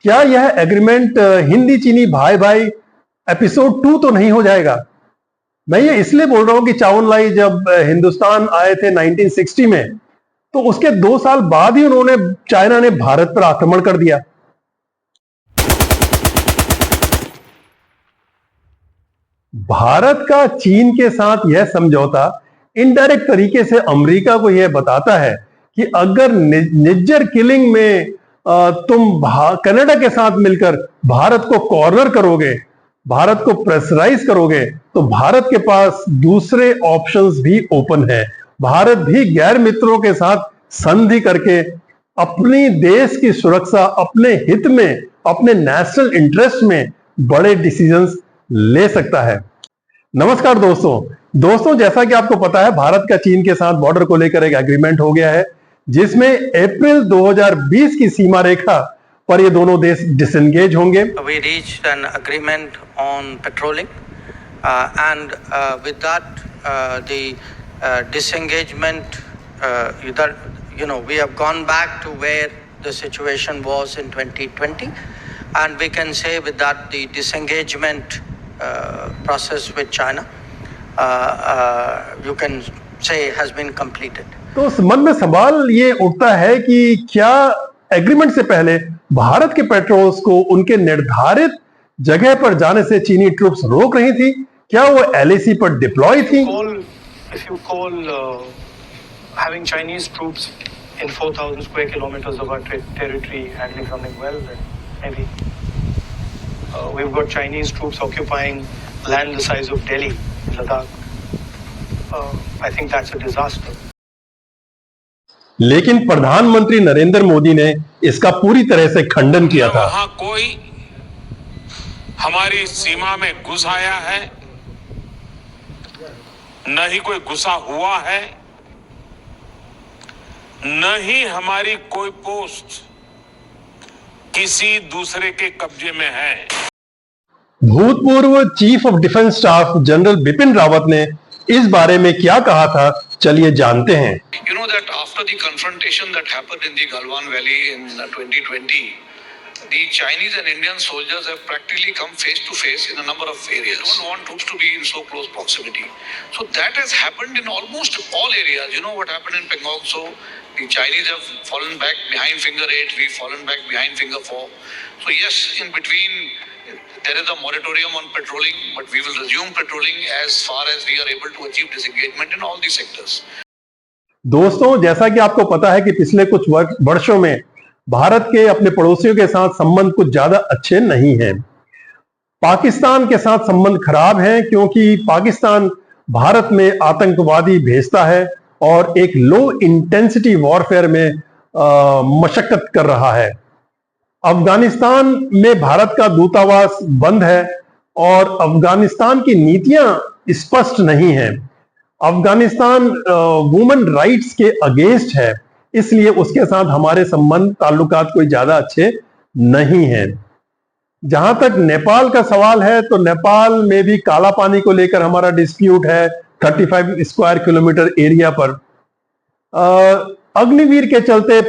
क्या यह एग्रीमेंट हिंदी चीनी भाई भाई एपिसोड 2 तो नहीं हो जाएगा? मैं ये इसलिए बोल रहा हूं कि चाउनलाई जब हिंदुस्तान आए थे 1960 में, तो उसके 2 साल बाद ही चाइना ने भारत पर आक्रमण कर दिया। भारत का चीन के साथ यह समझौता इनडायरेक्ट तरीके से अमेरिका को यह बताता है कि अगर निज्जर किलिंग में तुम कनाडा के साथ मिलकर भारत को कॉर्नर करोगे, भारत को प्रेशराइज करोगे, तो भारत के पास दूसरे ऑप्शंस भी ओपन है। भारत भी गैर मित्रों के साथ संधि करके अपनी देश की सुरक्षा, अपने हित में, अपने नेशनल इंटरेस्ट में बड़े डिसीजंस ले सकता है। नमस्कार दोस्तों, जैसा कि आपको पता है, भारत का चीन के साथ बॉर्डर को लेकर एक एग्रीमेंट हो गया है, जिसमें अप्रैल 2020 की सीमा रेखा पर ये दोनों देश डिसएंगेज होंगे। We reached an agreement on patrolling, and with that, the disengagement, we have gone back to where the situation was in 2020, and we can say with that the disengagement process with China, you can say has been completed. तो मन में सवाल ये उठता है कि क्या agreement से पहले भारत के पेट्रोल्स को उनके निर्धारित जगह पर जाने से चीनी ट्रूप्स रोक रही थी? क्या वो एलएसी पर डिप्लॉय थी? If you call having Chinese troops in 4,000 square kilometers of our territory handling something well, then maybe we've got Chinese troops occupying land the size of Delhi, Ladakh. I think that's a disaster. लेकिन प्रधानमंत्री नरेंद्र मोदी ने इसका पूरी तरह से खंडन किया था। वहां कोई हमारी सीमा में घुस आया है, न ही कोई घुसा हुआ है, न ही हमारी कोई पोस्ट किसी दूसरे के कब्जे में है। भूतपूर्व chief of defence staff general Bipin Rawat ने इस बारे में क्या कहा था, चलिए जानते हैं। You know that after the confrontation that happened in the Galwan Valley in 2020, the Chinese and Indian soldiers have practically come face to face in a number of areas. They don't want troops to be in so close proximity. So that has happened in almost all areas. You know what happened in Pangong? So the Chinese have fallen back behind finger 8, we've fallen back behind finger 4. So yes, in between there is a moratorium on patrolling, but we will resume patrolling as far as we are able to achieve disengagement in all these sectors. दोस्तों, जैसा कि आपको पता है कि पिछले कुछ वर्षों में भारत के अपने पड़ोसियों के साथ संबंध कुछ ज्यादा अच्छे नहीं हैं। पाकिस्तान के साथ संबंध खराब हैं क्योंकि पाकिस्तान भारत में आतंकवादी भेजता है और एक लो इंटेंसिटी वॉरफेयर में मशक्कत कर रहा है। अफगानिस्तान में भारत का दूतावास बंद है और अफगानिस्तान की नीतियां स्पष्ट नहीं हैं। अफगानिस्तान वुमेन राइट्स के अगेंस्ट है, इसलिए उसके साथ हमारे संबंध ताल्लुकात कोई ज्यादा अच्छे नहीं हैं। जहां तक नेपाल का सवाल है, तो नेपाल में भी काला पानी को लेकर हमारा डिस्प्यूट है 35 स्क्वायर किलोमीटर एरिया पर। अग्निवीर के चलते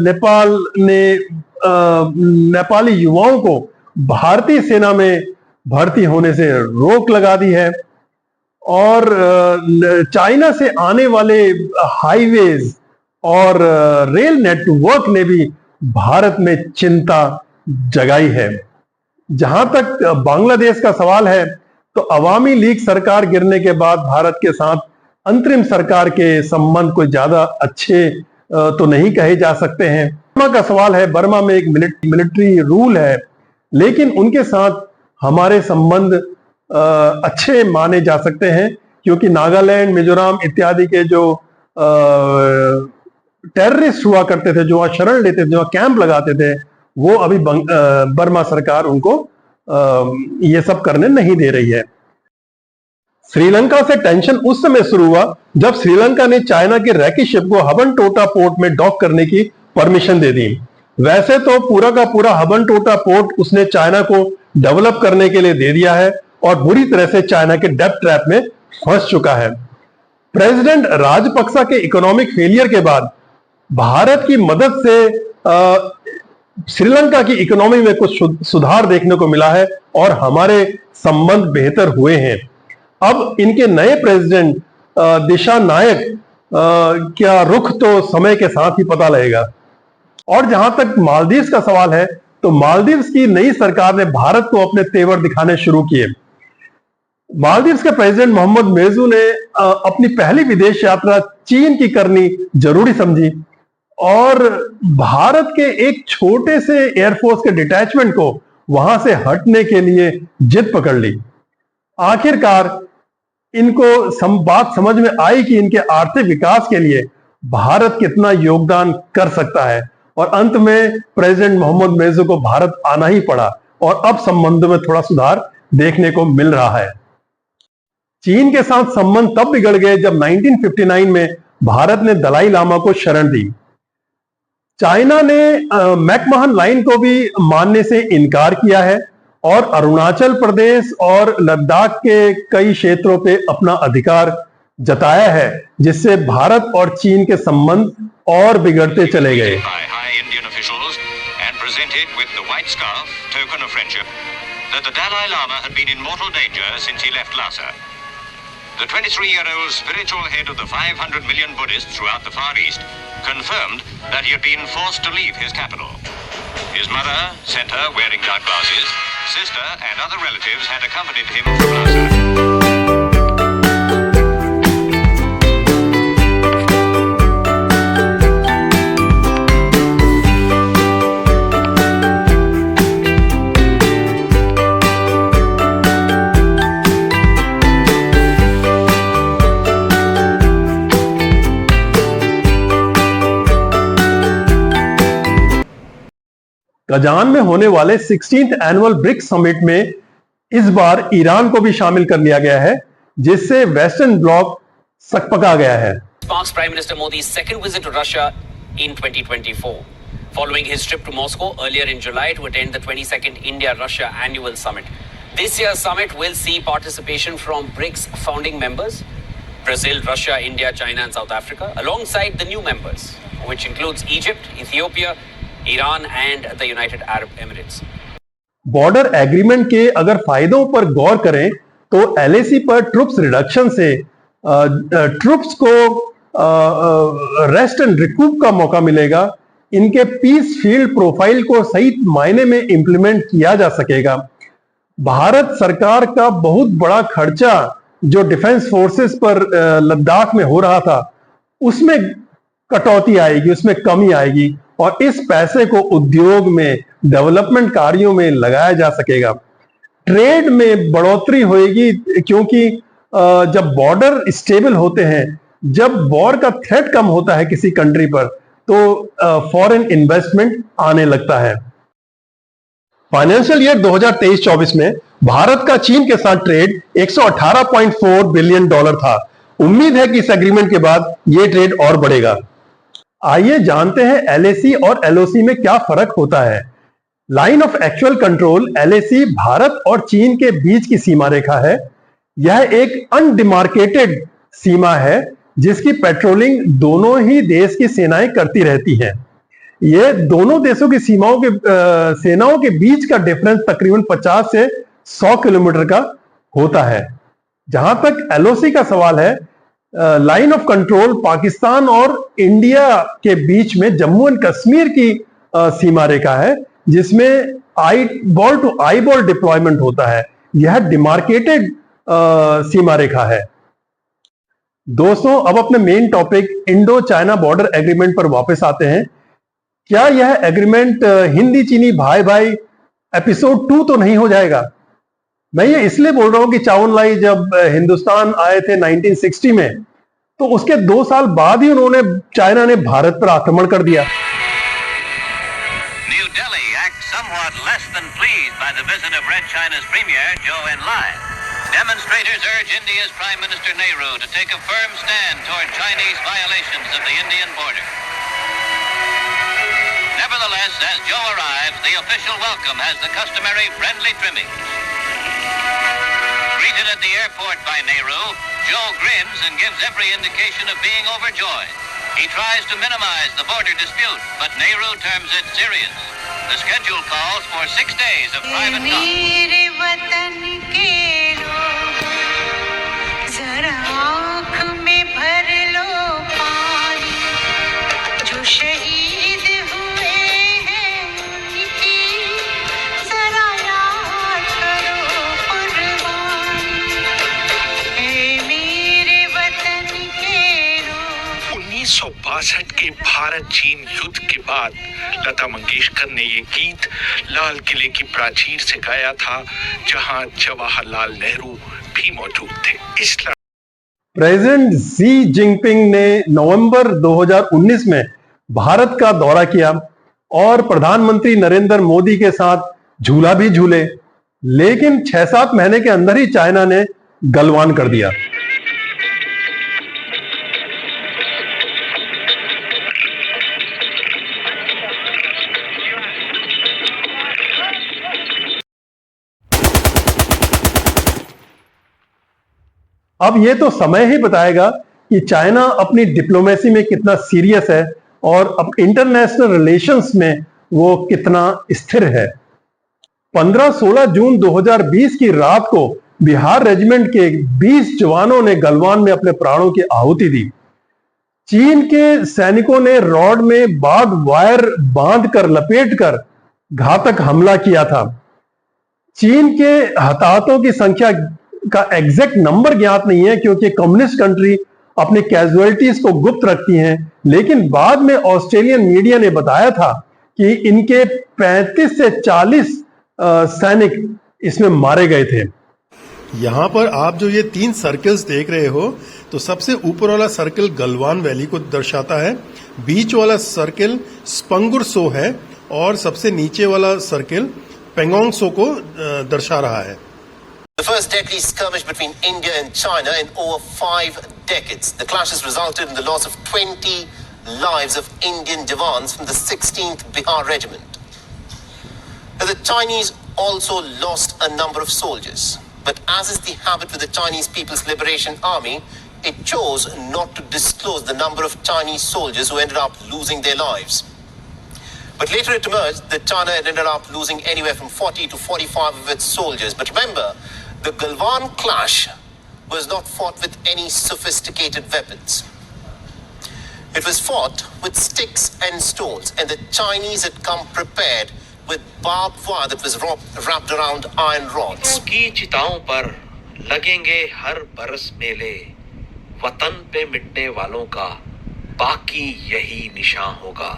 नेपाल ने नेपाली युवाओं को भारतीय सेना में भर्ती होने से रोक लगा दी है और चाइना से आने वाले हाईवेज और रेल नेटवर्क ने भी भारत में चिंता जगाई है। जहां तक बांग्लादेश का सवाल है, तो अवामी लीग सरकार गिरने के बाद भारत के साथ अंतरिम सरकार के संबंध कोई ज्यादा अच्छे तो नहीं कहे जा सकते हैं। बर्मा का सवाल है, बर्मा में एक मिलिट्री रूल है, लेकिन उनके साथ हमारे संबंध अच्छे माने जा सकते हैं क्योंकि नागालैंड, मिजोरम इत्यादि के जो टेररिस्ट हुआ करते थे, जो वहां शरण लेते थे, जो कैंप लगाते थे, वो अभी बर्मा सरकार उनको ये सब करने नहीं दे रही है। श्रीलंका से टेंशन उस समय शुरू हुआ जब श्रीलंका ने चाइना के रैकी शिप को हबनटोटा पोर्ट में डॉक करने की परमिशन दे दी। वैसे तो पूरा का पूरा हबनटोटा पोर्ट उसने चाइना को डेवलप करने के लिए दे दिया है और बुरी तरह से चाइना के डेब्ट ट्रैप में फंस चुका है। प्रेसिडेंट राजपक्सा के इकोनॉमिक फेलियर के बाद भारत की मदद से श्रीलंका की इकोनॉमी में कुछ सुधार देखने को मिला है और हमारे संबंध बेहतर हुए हैं। अब इनके नए प्रेसिडेंट दिशा नायक क्या रुख तो समय के साथ ही पता लगेगा। और जहां तक मालदीव्स का सवाल है, तो मालदीव्स की नई सरकार ने भारत को अपने तेवर दिखाने शुरू किए। मालदीव्स के प्रेसिडेंट मोहम्मद मेजू ने अपनी पहली विदेश यात्रा चीन की करनी जरूरी समझी और भारत के एक छोटे से एयरफोर्स के डिटैचमेंट को वहां से हटने के लिए जिद पकड़ ली। आखिरकार इनको बात समझ में आई कि इनके आर्थिक विकास के लिए भारत कितना योगदान कर सकता है और अंत में प्रेसिडेंट मोहम्मद मेजू को भारत आना ही पड़ा और अब संबंधों में थोड़ा सुधार देखने को मिल रहा है। चीन के साथ संबंध तब बिगड़ गए जब 1959 में भारत ने दलाई लामा को शरण दी। चाइना ने मैकमहन लाइन को भी मानने से इनकार किया है और अरुणाचल प्रदेश और लद्दाख के कई क्षेत्रों पे अपना अधिकार जताया है, जिससे भारत और चीन के संबंध और बिगड़ते चले गए। The 23-year-old spiritual head of the 500 million Buddhists throughout the Far East confirmed that he had been forced to leave his capital. His mother sent her wearing dark glasses. Sister and other relatives had accompanied him from Lhasa. Kazan में होने वाले 16th annual BRICS summit में इस बार Iran को भी शामिल कर लिया गया है, जिससे वेस्टर्न ब्लॉक सकपका गया है। Sparks Prime Minister Modi's second visit to Russia in 2024, following his trip to Moscow earlier in July to attend the 22nd India-Russia Annual Summit. This year's summit will see participation from BRICS founding members, Brazil, Russia, India, China and South Africa, alongside the new members, which includes Egypt, Ethiopia, Iran and the United Arab Emirates. Border agreement के अगर फायदों पर गौर करें तो LAC पर troops reduction से troops को rest and recoup का मौका मिलेगा। इनके पीस फील्ड प्रोफाइल को सही मायने में इंप्लीमेंट किया जा सकेगा। भारत सरकार का बहुत बड़ा खर्चा जो डिफेंस फोर्सेस पर लद्दाख में हो रहा था, उसमें कटौती आएगी, उसमें कमी आएगी और इस पैसे को उद्योग में, डेवलपमेंट कार्यों में लगाया जा सकेगा। ट्रेड में बढ़ोतरी होगी क्योंकि जब बॉर्डर स्टेबल होते हैं, जब वॉर का थ्रेट कम होता है किसी कंट्री पर, तो फॉरेन इन्वेस्टमेंट आने लगता है। फाइनेंशियल ईयर 2023-24 में भारत का चीन के साथ ट्रेड $118.4 बिलियन था। उम्मीद है कि इस एग्रीमेंट के बाद यह ट्रेड और बढ़ेगा। आइए जानते हैं एलएसी और एलओसी में क्या फर्क होता है। Line of actual control LAC Bharat और चीन के बीच की सीमा रेखा है। यह एक अनडिमार्केटेड सीमा है जिसकी पेट्रोलिंग दोनों ही देश की सेनाएं करती रहती हैं। यह दोनों देशों की सेनाओं के बीच का डिफरेंस तकरीबन 50 से 100 किलोमीटर का होता है। जहां तक एलओसी का सवाल है, लाइन ऑफ कंट्रोल पाकिस्तान और इंडिया के बीच में जम्मू एंड कश्मीर की सीमा रेखा है, जिसमें eyeball to eyeball deployment होता है। यह डिमार्केटेड सीमा रेखा है। दोस्तों, अब अपने main topic Indo China border agreement पर वापस आते हैं। क्या यह एग्रीमेंट हिंदी चीनी भाई भाई एपिसोड 2 तो नहीं हो जाएगा? मैं ये इसलिए बोल रहा हूं कि चाओ एन लाई जब हिंदुस्तान आए थे 1960 में, तो उसके 2 साल बाद ही चाइना ने भारत पर आक्रमण कर दिया। New Delhi acts somewhat less than pleased by the visit of Red China's Premier Zhou Enlai. Demonstrators urge India's Prime Minister Nehru to take a firm stand toward Chinese violations of the Indian border. Nevertheless, as Zhou arrives, the official welcome has the customary friendly trimmings. Greeted at the airport by Nehru, Zhou grins and gives every indication of being overjoyed. He tries to minimize the border dispute, but Nehru terms it serious. The schedule calls for 6 days of private combat. मेरे वतन के लोगों, जरा आँख में भर लो पानी, जो शहीद हुए हैं उनकी जरा याद करो कुर्बानी। ऐ मेरे वतन के लोगों। 1962 के भारत चीन युद्ध के बाद लता मंगेशकर ने ये गीत लाल किले की प्राचीर से गाया था, जहां जवाहरलाल नेहरू भी मौजूद थे। प्रेसिडेंट शी जिनपिंग ने नवंबर 2019 में भारत का दौरा किया और प्रधानमंत्री नरेंद्र मोदी के साथ झूला भी झूले, लेकिन 6-7 महीने के अंदर ही चाइना ने गलवान कर दिया। अब ये तो समय ही बताएगा कि चाइना अपनी डिप्लोमेसी में कितना सीरियस है और अब इंटरनेशनल रिलेशंस में वो कितना स्थिर है। 15-16 जून 2020 की रात को बिहार रेजिमेंट के 20 जवानों ने गलवान में अपने प्राणों की आहुति दी। चीन के सैनिकों ने रॉड में बार्ब वायर बांधकर लपेटकर घातक हमला किया था। चीन के हताहतों की संख्या का एग्जैक्ट नंबर ज्ञात नहीं है, क्योंकि कम्युनिस्ट कंट्री अपनी कैजुअलिटीज को गुप्त रखती हैं, लेकिन बाद में ऑस्ट्रेलियन मीडिया ने बताया था कि इनके 35 से 40 सैनिक इसमें मारे गए थे। यहाँ पर आप जो ये 3 सर्कल्स देख रहे हो, तो सबसे ऊपर वाला सर्कल गलवान वैली को दर्शाता है, बीच वाला सर्कल स्पंगुर सो है और सबसे नीचे वाला सर्कल पेंगोंग सो को दर्शा रहा है। The first deadly skirmish between India and China in over 5 decades. The clashes resulted in the loss of 20 lives of Indian Jawans from the 16th Bihar Regiment. Now, the Chinese also lost a number of soldiers, but as is the habit with the Chinese People's Liberation Army, it chose not to disclose the number of Chinese soldiers who ended up losing their lives. But later it emerged that China had ended up losing anywhere from 40 to 45 of its soldiers. But remember, the Galwan clash was not fought with any sophisticated weapons. It was fought with sticks and stones, and the Chinese had come prepared with barbed wire that was wrapped around iron rods. की चिताओं पर लगेंगे हर बरस मेले, वतन पे मिटने वालों का बाकी यही निशान होगा।